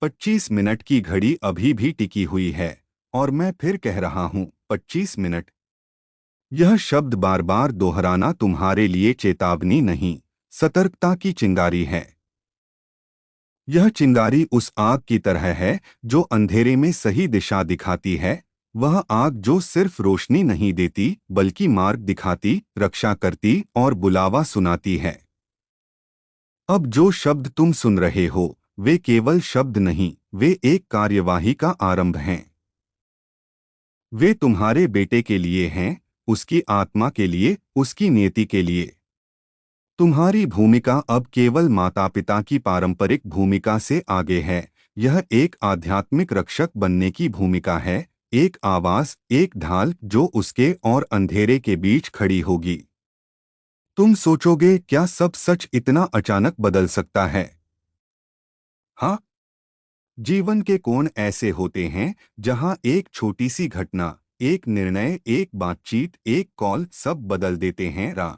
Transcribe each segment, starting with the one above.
25 minute की घड़ी अभी भी टिकी हुई है और मैं फिर कह रहा हूँ 25 मिनट। यह शब्द बार बार दोहराना तुम्हारे लिए चेतावनी नहीं, सतर्कता की चिंगारी है। यह चिंगारी उस आग की तरह है जो अंधेरे में सही दिशा दिखाती है। वह आग जो सिर्फ रोशनी नहीं देती बल्कि मार्ग दिखाती, रक्षा करती और बुलावा सुनाती है। अब जो शब्द तुम सुन रहे हो वे केवल शब्द नहीं, वे एक कार्यवाही का आरंभ हैं। वे तुम्हारे बेटे के लिए हैं, उसकी आत्मा के लिए, उसकी नियति के लिए। तुम्हारी भूमिका अब केवल माता पिता की पारंपरिक भूमिका से आगे है। यह एक आध्यात्मिक रक्षक बनने की भूमिका है, एक आवाज, एक ढाल जो उसके और अंधेरे के बीच खड़ी होगी। तुम सोचोगे क्या सब सच इतना अचानक बदल सकता है? हाँ, जीवन के कोण ऐसे होते हैं जहां एक छोटी सी घटना, एक निर्णय, एक बातचीत, एक कॉल सब बदल देते हैं।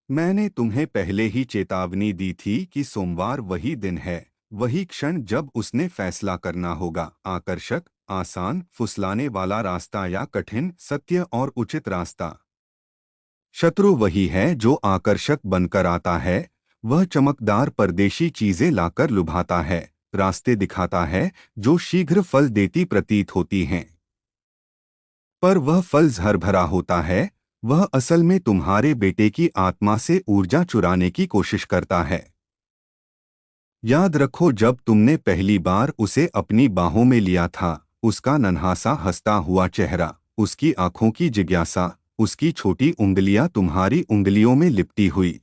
मैंने तुम्हें पहले ही चेतावनी दी थी कि सोमवार वही दिन है, वही क्षण जब उसने फैसला करना होगा। आकर्षक, आसान, फुसलाने वाला रास्ता या कठिन, सत्य और उचित रास्ता। शत्रु वही है जो आकर्षक बनकर आता है। वह चमकदार परदेशी चीजें लाकर लुभाता है, रास्ते दिखाता है जो शीघ्र फल देती प्रतीत होती हैं। पर वह फल जहर भरा होता है। वह असल में तुम्हारे बेटे की आत्मा से ऊर्जा चुराने की कोशिश करता है। याद रखो, जब तुमने पहली बार उसे अपनी बाहों में लिया था, उसका नन्हासा हंसता हुआ चेहरा, उसकी आंखों की जिज्ञासा, उसकी छोटी उंगलियां तुम्हारी उंगलियों में लिपटी हुई।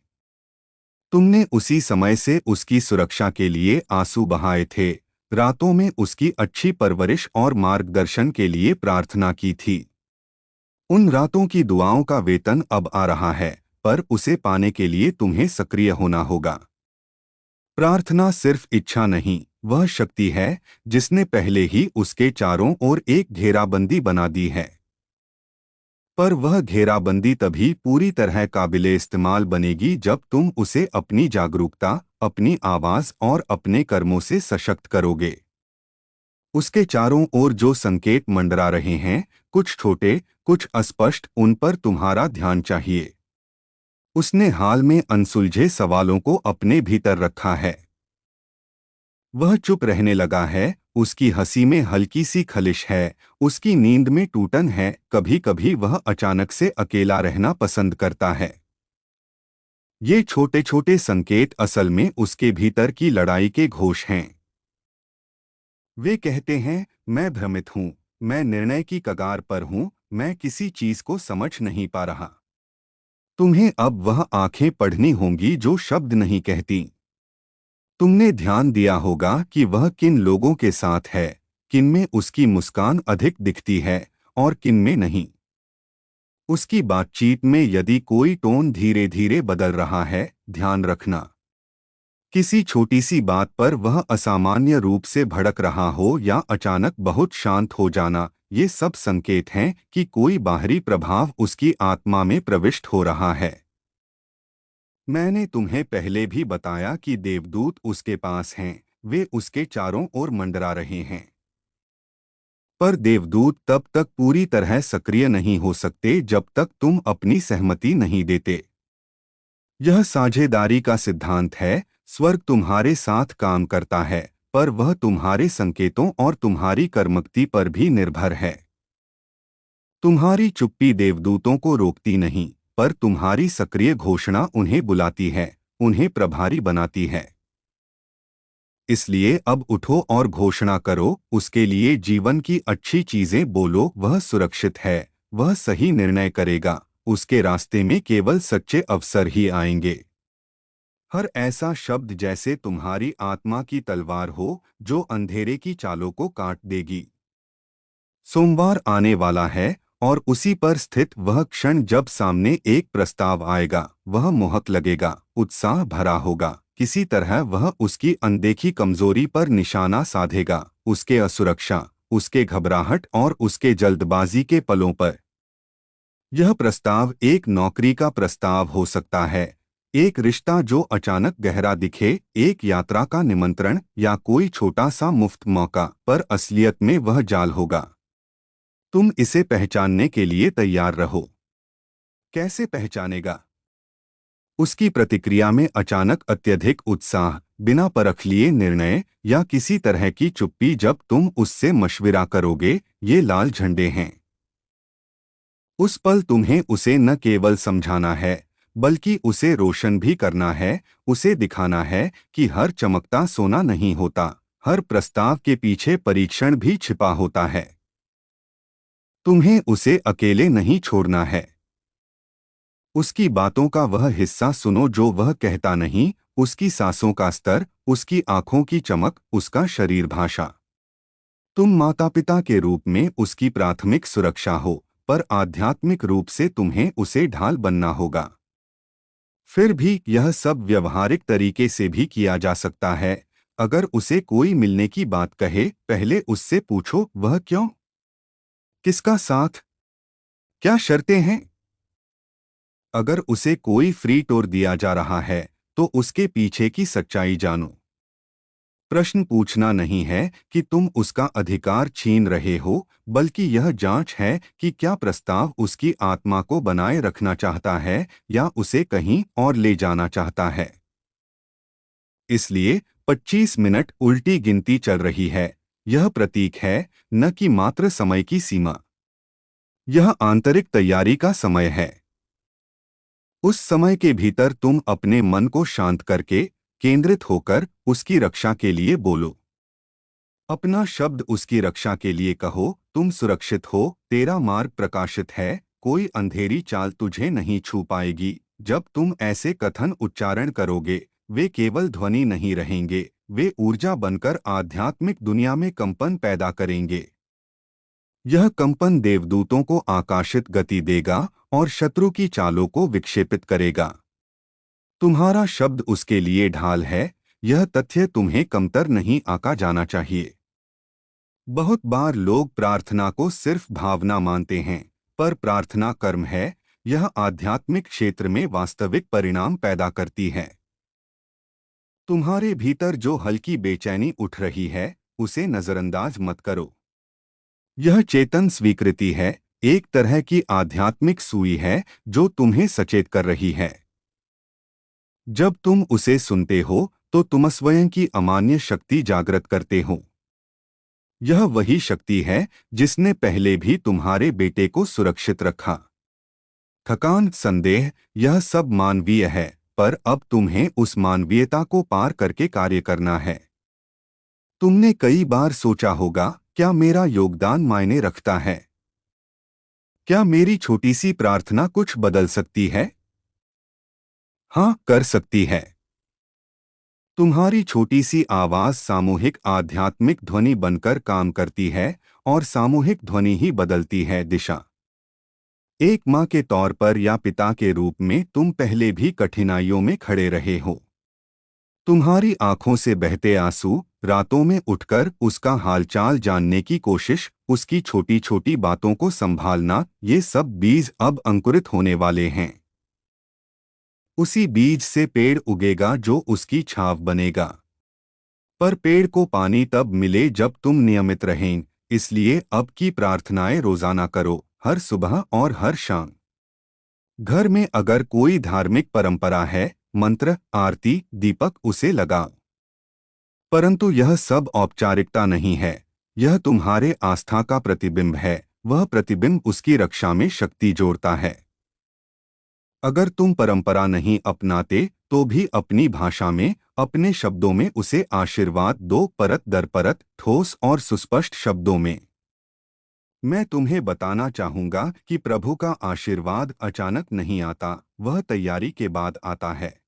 तुमने उसी समय से उसकी सुरक्षा के लिए आंसू बहाए थे, रातों में उसकी अच्छी परवरिश और मार्गदर्शन के लिए प्रार्थना की थी। उन रातों की दुआओं का वेतन अब आ रहा है, पर उसे पाने के लिए तुम्हें सक्रिय होना होगा। प्रार्थना सिर्फ इच्छा नहीं, वह शक्ति है जिसने पहले ही उसके चारों ओर एक घेराबंदी बना दी है। पर वह घेराबंदी तभी पूरी तरह काबिले इस्तेमाल बनेगी जब तुम उसे अपनी जागरूकता, अपनी आवाज और अपने कर्मों से सशक्त करोगे। उसके चारों ओर जो संकेत मंडरा रहे हैं, कुछ छोटे, कुछ अस्पष्ट, उन पर तुम्हारा ध्यान चाहिए। उसने हाल में अनसुलझे सवालों को अपने भीतर रखा है। वह चुप रहने लगा है, उसकी हंसी में हल्की सी खलिश है, उसकी नींद में टूटन है, कभी कभी वह अचानक से अकेला रहना पसंद करता है। ये छोटे छोटे संकेत असल में उसके भीतर की लड़ाई के घोष हैं। वे कहते हैं, मैं भ्रमित हूँ, मैं निर्णय की कगार पर हूँ, मैं किसी चीज को समझ नहीं पा रहा। तुम्हें अब वह आंखें पढ़नी होंगी जो शब्द नहीं कहती। तुमने ध्यान दिया होगा कि वह किन लोगों के साथ है, किनमें उसकी मुस्कान अधिक दिखती है और किनमें नहीं। उसकी बातचीत में यदि कोई टोन धीरे धीरे बदल रहा है, ध्यान रखना। किसी छोटी सी बात पर वह असामान्य रूप से भड़क रहा हो या अचानक बहुत शांत हो जाना, ये सब संकेत हैं कि कोई बाहरी प्रभाव उसकी आत्मा में प्रविष्ट हो रहा है। मैंने तुम्हें पहले भी बताया कि देवदूत उसके पास हैं, वे उसके चारों ओर मंडरा रहे हैं। पर देवदूत तब तक पूरी तरह सक्रिय नहीं हो सकते जब तक तुम अपनी सहमति नहीं देते। यह साझेदारी का सिद्धांत है। स्वर्ग तुम्हारे साथ काम करता है, पर वह तुम्हारे संकेतों और तुम्हारी कर्मक्ति पर भी निर्भर है। तुम्हारी चुप्पी देवदूतों को रोकती नहीं, पर तुम्हारी सक्रिय घोषणा उन्हें बुलाती है, उन्हें प्रभारी बनाती है। इसलिए अब उठो और घोषणा करो, उसके लिए जीवन की अच्छी चीजें बोलो। वह सुरक्षित है, वह सही निर्णय करेगा, उसके रास्ते में केवल सच्चे अवसर ही आएंगे। हर ऐसा शब्द जैसे तुम्हारी आत्मा की तलवार हो जो अंधेरे की चालों को काट देगी। सोमवार आने वाला है और उसी पर स्थित वह क्षण जब सामने एक प्रस्ताव आएगा, वह मोहक लगेगा, उत्साह भरा होगा। किसी तरह वह उसकी अनदेखी कमजोरी पर निशाना साधेगा, उसके असुरक्षा, उसके घबराहट और उसके जल्दबाजी के पलों पर। यह प्रस्ताव एक नौकरी का प्रस्ताव हो सकता है, एक रिश्ता जो अचानक गहरा दिखे, एक यात्रा का निमंत्रण या कोई छोटा सा मुफ्त मौका, पर असलियत में वह जाल होगा। तुम इसे पहचानने के लिए तैयार रहो। कैसे पहचानेगा? उसकी प्रतिक्रिया में अचानक अत्यधिक उत्साह, बिना परख लिए निर्णय या किसी तरह की चुप्पी जब तुम उससे मशविरा करोगे, ये लाल झंडे हैं। उस पल तुम्हें उसे न केवल समझाना है, बल्कि उसे रोशन भी करना है, उसे दिखाना है कि हर चमकता सोना नहीं होता, हर प्रस्ताव के पीछे परीक्षण भी छिपा होता है। तुम्हें उसे अकेले नहीं छोड़ना है। उसकी बातों का वह हिस्सा सुनो जो वह कहता नहीं, उसकी सांसों का स्तर, उसकी आंखों की चमक, उसका शरीर भाषा। तुम माता पिता के रूप में उसकी प्राथमिक सुरक्षा हो, पर आध्यात्मिक रूप से तुम्हें उसे ढाल बनना होगा। फिर भी यह सब व्यवहारिक तरीके से भी किया जा सकता है। अगर उसे कोई मिलने की बात कहे, पहले उससे पूछो, वह क्यों? किसका साथ? क्या शर्तें हैं? अगर उसे कोई फ्री टूर दिया जा रहा है, तो उसके पीछे की सच्चाई जानो। प्रश्न पूछना नहीं है कि तुम उसका अधिकार छीन रहे हो, बल्कि यह जांच है कि क्या प्रस्ताव उसकी आत्मा को बनाए रखना चाहता है या उसे कहीं और ले जाना चाहता है। इसलिए 25 मिनट उल्टी गिनती चल रही है। यह प्रतीक है, न कि मात्र समय की सीमा। यह आंतरिक तैयारी का समय है। उस समय के भीतर तुम अपने मन को शांत करके, केंद्रित होकर उसकी रक्षा के लिए बोलो। अपना शब्द उसकी रक्षा के लिए कहो, तुम सुरक्षित हो, तेरा मार्ग प्रकाशित है, कोई अंधेरी चाल तुझे नहीं छू पाएगी। जब तुम ऐसे कथन उच्चारण करोगे, वे केवल ध्वनि नहीं रहेंगे, वे ऊर्जा बनकर आध्यात्मिक दुनिया में कंपन पैदा करेंगे। यह कंपन देवदूतों को आकाशित गति देगा और शत्रु की चालों को विक्षेपित करेगा। तुम्हारा शब्द उसके लिए ढाल है। यह तथ्य तुम्हें कमतर नहीं आंका जाना चाहिए। बहुत बार लोग प्रार्थना को सिर्फ भावना मानते हैं, पर प्रार्थना कर्म है। यह आध्यात्मिक क्षेत्र में वास्तविक परिणाम पैदा करती है। तुम्हारे भीतर जो हल्की बेचैनी उठ रही है, उसे नजरअंदाज मत करो। यह चेतन स्वीकृति है, एक तरह की आध्यात्मिक सुई है जो तुम्हें सचेत कर रही है। जब तुम उसे सुनते हो, तो तुम स्वयं की अमान्य शक्ति जागृत करते हो। यह वही शक्ति है जिसने पहले भी तुम्हारे बेटे को सुरक्षित रखा। थकान, संदेह, यह सब मानवीय है, पर अब तुम्हें उस मानवीयता को पार करके कार्य करना है। तुमने कई बार सोचा होगा, क्या मेरा योगदान मायने रखता है? क्या मेरी छोटी सी प्रार्थना कुछ बदल सकती है? हाँ, कर सकती है। तुम्हारी छोटी सी आवाज सामूहिक आध्यात्मिक ध्वनि बनकर काम करती है, और सामूहिक ध्वनि ही बदलती है दिशा। एक माँ के तौर पर या पिता के रूप में तुम पहले भी कठिनाइयों में खड़े रहे हो। तुम्हारी आंखों से बहते आंसू, रातों में उठकर उसका हालचाल जानने की कोशिश, उसकी छोटी छोटी बातों को संभालना, ये सब बीज अब अंकुरित होने वाले हैं। उसी बीज से पेड़ उगेगा जो उसकी छाव बनेगा। पर पेड़ को पानी तब मिले जब तुम नियमित रहें। इसलिए अब की प्रार्थनाएं रोजाना करो, हर सुबह और हर शाम। घर में अगर कोई धार्मिक परंपरा है, मंत्र, आरती, दीपक, उसे लगाओ। परंतु यह सब औपचारिकता नहीं है। यह तुम्हारे आस्था का प्रतिबिंब है। वह प्रतिबिंब उसकी रक्षा में शक्ति जोड़ता है। अगर तुम परंपरा नहीं अपनाते, तो भी अपनी भाषा में, अपने शब्दों में उसे आशीर्वाद दो, परत दर परत, ठोस और सुस्पष्ट शब्दों में। मैं तुम्हें बताना चाहूंगा कि प्रभु का आशीर्वाद अचानक नहीं आता, वह तैयारी के बाद आता है।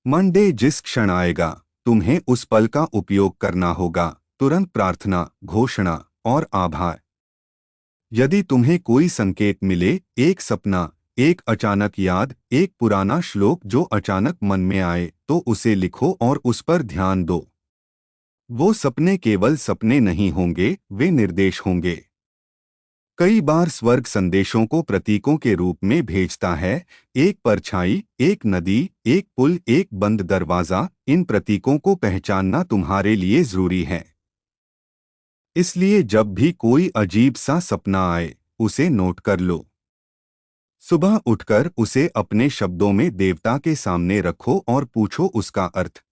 मंडे जिस क्षण आएगा, तुम्हें उस पल का उपयोग करना होगा, तुरंत प्रार्थना, घोषणा और आभार। यदि तुम्हें कोई संकेत मिले, एक सपना, एक अचानक याद, एक पुराना श्लोक जो अचानक मन में आए, तो उसे लिखो और उस पर ध्यान दो। वो सपने केवल सपने नहीं होंगे, वे निर्देश होंगे। कई बार स्वर्ग संदेशों को प्रतीकों के रूप में भेजता है। एक परछाई, एक नदी, एक पुल, एक बंद दरवाजा। इन प्रतीकों को पहचानना तुम्हारे लिए जरूरी है। इसलिए जब भी कोई अजीब सा सपना आए, उसे नोट कर लो। सुबह उठकर उसे अपने शब्दों में देवता के सामने रखो और पूछो उसका अर्थ।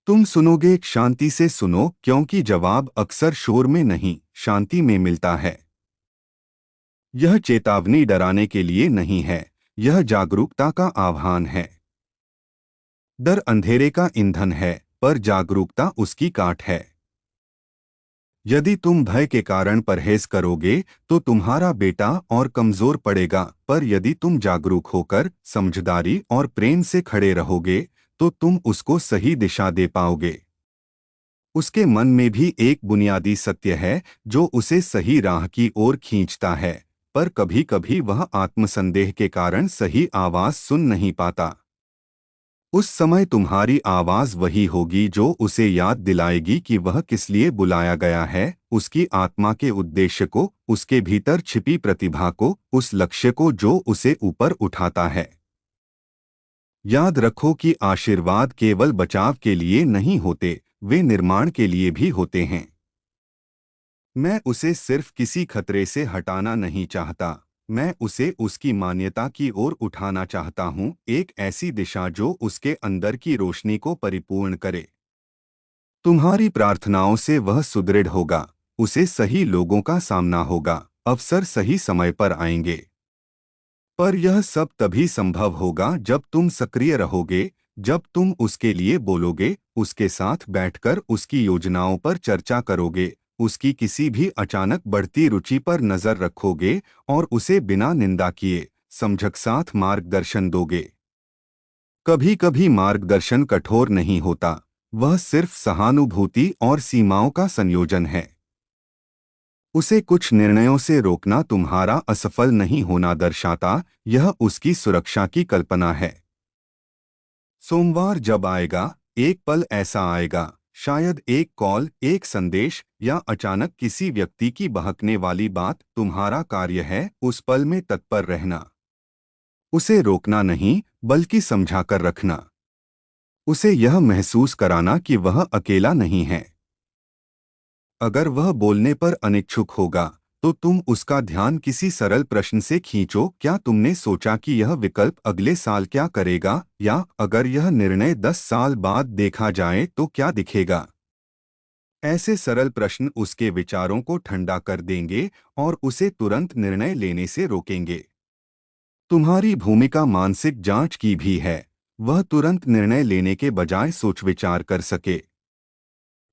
तुम सुनोगे, शांति से सुनो, क्योंकि जवाब अक्सर शोर में नहीं, शांति में मिलता है। यह चेतावनी डराने के लिए नहीं है, यह जागरूकता का आह्वान है। डर अंधेरे का ईंधन है, पर जागरूकता उसकी काट है। यदि तुम भय के कारण परहेज करोगे तो तुम्हारा बेटा और कमजोर पड़ेगा, पर यदि तुम जागरूक होकर समझदारी और प्रेम से खड़े रहोगे तो तुम उसको सही दिशा दे पाओगे। उसके मन में भी एक बुनियादी सत्य है जो उसे सही राह की ओर खींचता है, पर कभी-कभी वह आत्मसंदेह के कारण सही आवाज सुन नहीं पाता। उस समय तुम्हारी आवाज वही होगी जो उसे याद दिलाएगी कि वह किस लिए बुलाया गया है, उसकी आत्मा के उद्देश्य को, उसके भीतर छिपी प्रतिभा को, उस लक्ष्य को जो उसे ऊपर उठाता है। याद रखो कि आशीर्वाद केवल बचाव के लिए नहीं होते, वे निर्माण के लिए भी होते हैं। मैं उसे सिर्फ किसी खतरे से हटाना नहीं चाहता, मैं उसे उसकी मान्यता की ओर उठाना चाहता हूँ, एक ऐसी दिशा जो उसके अंदर की रोशनी को परिपूर्ण करे। तुम्हारी प्रार्थनाओं से वह सुदृढ़ होगा, उसे सही लोगों का सामना होगा, अवसर सही समय पर आएंगे। पर यह सब तभी संभव होगा जब तुम सक्रिय रहोगे, जब तुम उसके लिए बोलोगे, उसके साथ बैठकर उसकी योजनाओं पर चर्चा करोगे, उसकी किसी भी अचानक बढ़ती रुचि पर नजर रखोगे और उसे बिना निंदा किए समझक साथ मार्गदर्शन दोगे। कभी कभी मार्गदर्शन कठोर नहीं होता, वह सिर्फ सहानुभूति और सीमाओं का संयोजन है। उसे कुछ निर्णयों से रोकना तुम्हारा असफल नहीं होना दर्शाता, यह उसकी सुरक्षा की कल्पना है। सोमवार जब आएगा, एक पल ऐसा आएगा, शायद एक कॉल, एक संदेश या अचानक किसी व्यक्ति की बहकने वाली बात। तुम्हारा कार्य है उस पल में तत्पर रहना। उसे रोकना नहीं, बल्कि समझाकर रखना। उसे यह महसूस कराना कि वह अकेला नहीं है। अगर वह बोलने पर अनिच्छुक होगा तो तुम उसका ध्यान किसी सरल प्रश्न से खींचो, क्या तुमने सोचा कि यह विकल्प अगले साल क्या करेगा, या अगर यह निर्णय 10 साल बाद देखा जाए तो क्या दिखेगा। ऐसे सरल प्रश्न उसके विचारों को ठंडा कर देंगे और उसे तुरंत निर्णय लेने से रोकेंगे। तुम्हारी भूमिका मानसिक जांच की भी है, वह तुरंत निर्णय लेने के बजाय सोच विचार कर सके।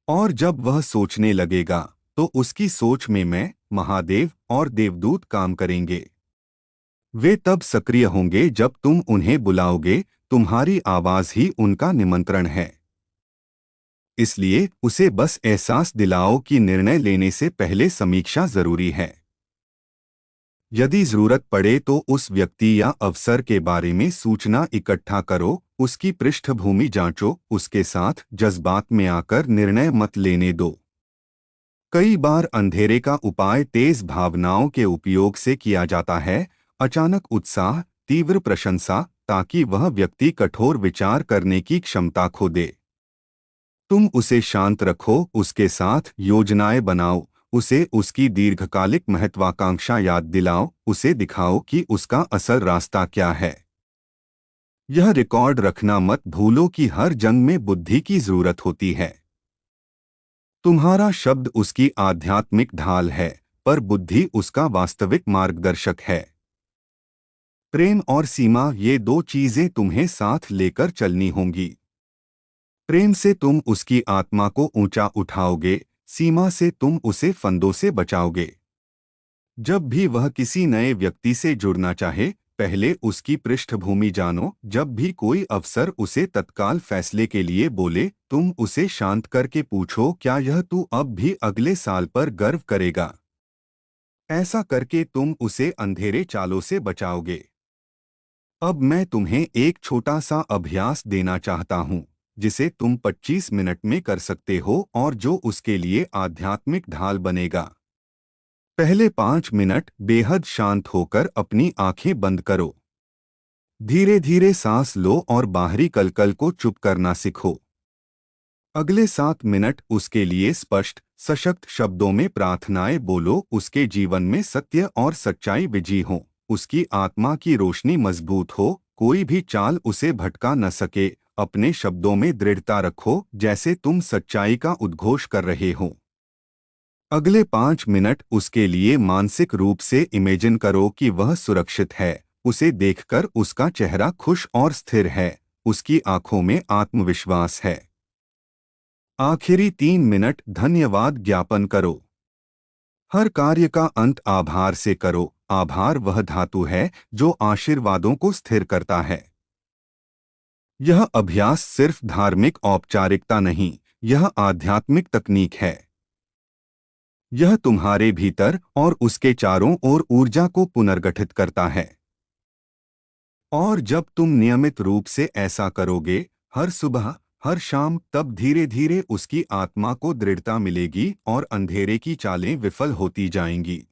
और जब वह सोचने लगेगा तो उसकी सोच में मैं, महादेव और देवदूत काम करेंगे। वे तब सक्रिय होंगे जब तुम उन्हें बुलाओगे, तुम्हारी आवाज ही उनका निमंत्रण है। इसलिए उसे बस एहसास दिलाओ कि निर्णय लेने से पहले समीक्षा जरूरी है। यदि जरूरत पड़े तो उस व्यक्ति या अवसर के बारे में सूचना इकट्ठा करो, उसकी पृष्ठभूमि जांचो, उसके साथ जज्बात में आकर निर्णय मत लेने दो। कई बार अंधेरे का उपाय तेज भावनाओं के उपयोग से किया जाता है, अचानक उत्साह, तीव्र प्रशंसा, ताकि वह व्यक्ति कठोर विचार करने की क्षमता खो दे। तुम उसे शांत रखो, उसके साथ योजनाएं बनाओ, उसे उसकी दीर्घकालिक महत्वाकांक्षा याद दिलाओ, उसे दिखाओ कि उसका असल रास्ता क्या है। यह रिकॉर्ड रखना मत भूलो कि हर जंग में बुद्धि की जरूरत होती है। तुम्हारा शब्द उसकी आध्यात्मिक ढाल है, पर बुद्धि उसका वास्तविक मार्गदर्शक है। प्रेम और सीमा, ये दो चीजें तुम्हें साथ लेकर चलनी होंगी। प्रेम से तुम उसकी आत्मा को ऊंचा उठाओगे, सीमा से तुम उसे फंदों से बचाओगे। जब भी वह किसी नए व्यक्ति से जुड़ना चाहे, पहले उसकी पृष्ठभूमि जानो। जब भी कोई अवसर उसे तत्काल फैसले के लिए बोले, तुम उसे शांत करके पूछो, क्या यह तू अब भी अगले साल पर गर्व करेगा। ऐसा करके तुम उसे अंधेरे चालों से बचाओगे। अब मैं तुम्हें एक छोटा सा अभ्यास देना चाहता हूँ, जिसे तुम 25 मिनट में कर सकते हो और जो उसके लिए आध्यात्मिक ढाल बनेगा। पहले 5 मिनट बेहद शांत होकर अपनी आंखें बंद करो। धीरे धीरे सांस लो और बाहरी कलकल को चुप करना सीखो। अगले 7 मिनट उसके लिए स्पष्ट सशक्त शब्दों में प्रार्थनाएं बोलो। उसके जीवन में सत्य और सच्चाई विजयी हो, उसकी आत्मा की रोशनी मजबूत हो, कोई भी चाल उसे भटका न सके। अपने शब्दों में दृढ़ता रखो, जैसे तुम सच्चाई का उद्घोष कर रहे हो। अगले 5 मिनट उसके लिए मानसिक रूप से इमेजिन करो कि वह सुरक्षित है। उसे देखकर उसका चेहरा खुश और स्थिर है, उसकी आंखों में आत्मविश्वास है। आखिरी 3 मिनट धन्यवाद ज्ञापन करो। हर कार्य का अंत आभार से करो। आभार वह धातु है जो आशीर्वादों को स्थिर करता है। यह अभ्यास सिर्फ धार्मिक औपचारिकता नहीं, यह आध्यात्मिक तकनीक है। यह तुम्हारे भीतर और उसके चारों ओर ऊर्जा को पुनर्गठित करता है। और जब तुम नियमित रूप से ऐसा करोगे, हर सुबह हर शाम, तब धीरे धीरे उसकी आत्मा को दृढ़ता मिलेगी और अंधेरे की चालें विफल होती जाएंगी।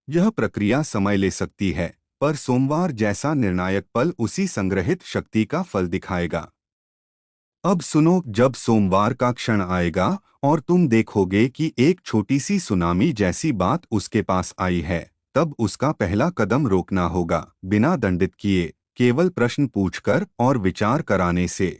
यह प्रक्रिया समय ले सकती है, पर सोमवार जैसा निर्णायक पल उसी संग्रहित शक्ति का फल दिखाएगा। अब सुनो, जब सोमवार का क्षण आएगा और तुम देखोगे कि एक छोटी सी सुनामी जैसी बात उसके पास आई है, तब उसका पहला कदम रोकना होगा, बिना दंडित किए, केवल प्रश्न पूछकर और विचार कराने से।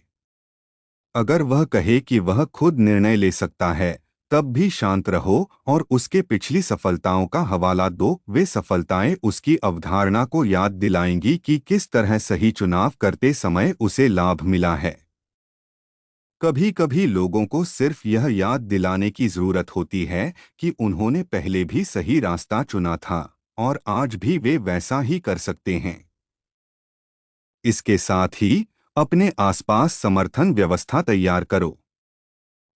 अगर वह कहे कि वह खुद निर्णय ले सकता है, तब भी शांत रहो और उसके पिछली सफलताओं का हवाला दो। वे सफलताएं उसकी अवधारणा को याद दिलाएंगी कि किस तरह सही चुनाव करते समय उसे लाभ मिला है। कभी कभी लोगों को सिर्फ यह याद दिलाने की जरूरत होती है कि उन्होंने पहले भी सही रास्ता चुना था और आज भी वे वैसा ही कर सकते हैं। इसके साथ ही अपने आसपास समर्थन व्यवस्था तैयार करो।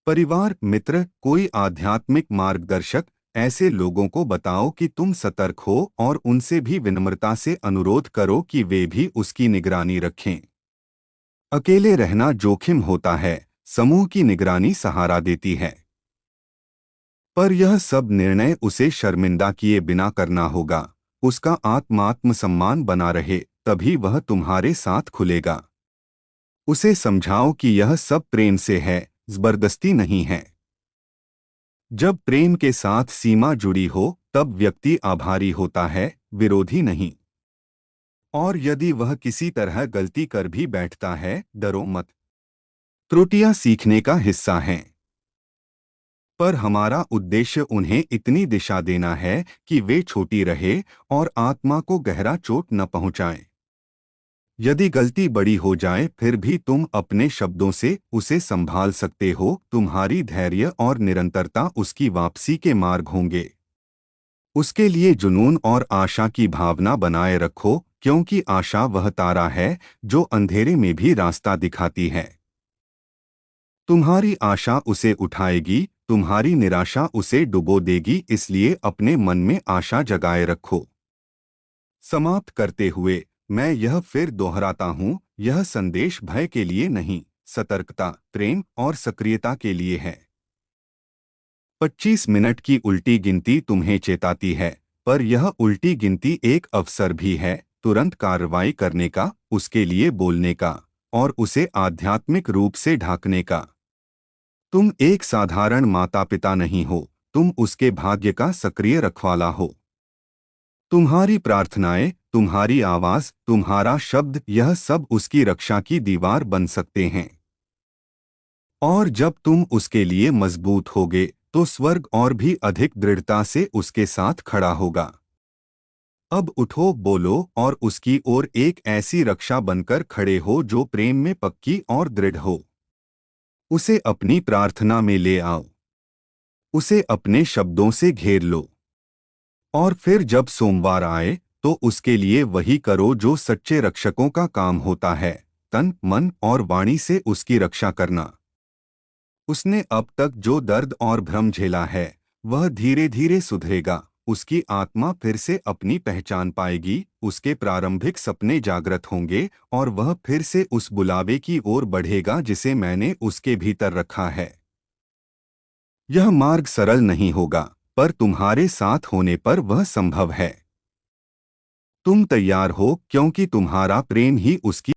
परिवार, मित्र, कोई आध्यात्मिक मार्गदर्शक, ऐसे लोगों को बताओ कि तुम सतर्क हो और उनसे भी विनम्रता से अनुरोध करो कि वे भी उसकी निगरानी रखें। अकेले रहना जोखिम होता है, समूह की निगरानी सहारा देती है। पर यह सब निर्णय उसे शर्मिंदा किए बिना करना होगा। उसका आत्मसम्मान बना रहे, तभी वह तुम्हारे साथ खुलेगा। उसे समझाओ कि यह सब प्रेम से है, जबरदस्ती नहीं है। जब प्रेम के साथ सीमा जुड़ी हो, तब व्यक्ति आभारी होता है, विरोधी नहीं। और यदि वह किसी तरह गलती कर भी बैठता है, डरो मत। त्रुटियां सीखने का हिस्सा हैं। पर हमारा उद्देश्य उन्हें इतनी दिशा देना है कि वे छोटी रहे और आत्मा को गहरा चोट न पहुंचाएं। यदि गलती बड़ी हो जाए, फिर भी तुम अपने शब्दों से उसे संभाल सकते हो। तुम्हारी धैर्य और निरंतरता उसकी वापसी के मार्ग होंगे। उसके लिए जुनून और आशा की भावना बनाए रखो, क्योंकि आशा वह तारा है जो अंधेरे में भी रास्ता दिखाती है। तुम्हारी आशा उसे उठाएगी, तुम्हारी निराशा उसे डुबो देगी। इसलिए अपने मन में आशा जगाए रखो। समाप्त करते हुए मैं यह फिर दोहराता हूँ, यह संदेश भय के लिए नहीं, सतर्कता, प्रेम और सक्रियता के लिए है। 25 मिनट की उल्टी गिनती तुम्हें चेताती है, पर यह उल्टी गिनती एक अवसर भी है तुरंत कार्रवाई करने का, उसके लिए बोलने का और उसे आध्यात्मिक रूप से ढांकने का। तुम एक साधारण माता पिता नहीं हो, तुम उसके भाग्य का सक्रिय रखवाला हो। तुम्हारी प्रार्थनाएं, तुम्हारी आवाज, तुम्हारा शब्द, यह सब उसकी रक्षा की दीवार बन सकते हैं। और जब तुम उसके लिए मजबूत होगे, तो स्वर्ग और भी अधिक दृढ़ता से उसके साथ खड़ा होगा। अब उठो, बोलो और उसकी ओर एक ऐसी रक्षा बनकर खड़े हो जो प्रेम में पक्की और दृढ़ हो। उसे अपनी प्रार्थना में ले आओ। उसे अपने शब्दों से घेर लो। और फिर जब सोमवार आए, तो उसके लिए वही करो जो सच्चे रक्षकों का काम होता है, तन, मन और वाणी से उसकी रक्षा करना। उसने अब तक जो दर्द और भ्रम झेला है, वह धीरे धीरे सुधरेगा। उसकी आत्मा फिर से अपनी पहचान पाएगी, उसके प्रारंभिक सपने जागृत होंगे और वह फिर से उस बुलावे की ओर बढ़ेगा जिसे मैंने उसके भीतर रखा है। यह मार्ग सरल नहीं होगा, पर तुम्हारे साथ होने पर वह संभव है। तुम तैयार हो क्योंकि तुम्हारा प्रेम ही उसकी